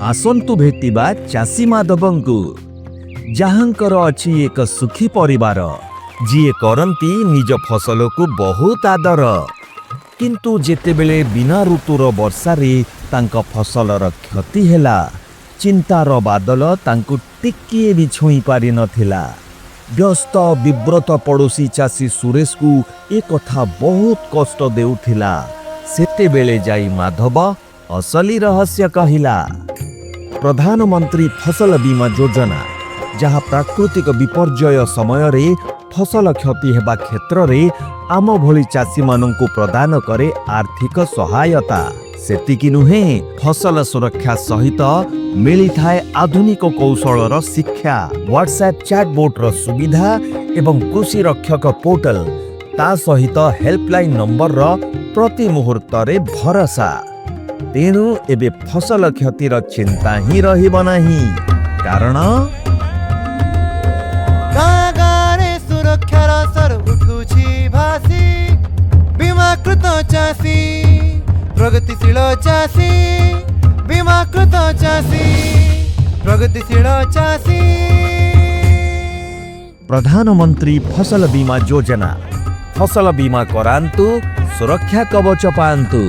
आसंतु भेटिबा चासी माधवंकु जहांकर अछि एक सुखी परिवार जीए करंती निज फसल को बहुत आदर किंतु जेतेबेले बिना ऋतुर वर्षा रे तांका फसलर क्षति हेला चिंतार बादल तांकु टिकिए भी छुई पारि नथिला। व्यस्त विव्रत पड़ोसी चासी सुरेश को एक कथा बहुत कष्ट देउथिला। सेतेबेले जाई माधव असली रहस्य कहिला। प्रधानमंत्री फसल बीमा योजना जहाँ प्राकृतिक विपर्यय समय रे फसल क्षति हेबा क्षेत्र रे आम भली चासी मानंकु प्रदान करे आर्थिक सहायता। सेतिकी नुहे फसल सुरक्षा सहित मिली थाए आधुनिक कौशलर शिक्षा व्हाट्सएप चैटबोट र सुविधा एवं कृषि रक्षक पोर्टल ता सहित हेल्पलाइन नंबर र प्रति मुहूर्त रे भरोसा। तेणु एबे फसल क्षतिर चिंता ही रहिब नाही कारण गागारे सुरक्षार स्वर उठुछि भासी बीमाकृत चासी प्रगतिशील चासी बीमाकृत चासी प्रगतिशील चासी। प्रधानमंत्री फसल बीमा योजना। फसल बीमा करांतु सुरक्षा कवच पांतु।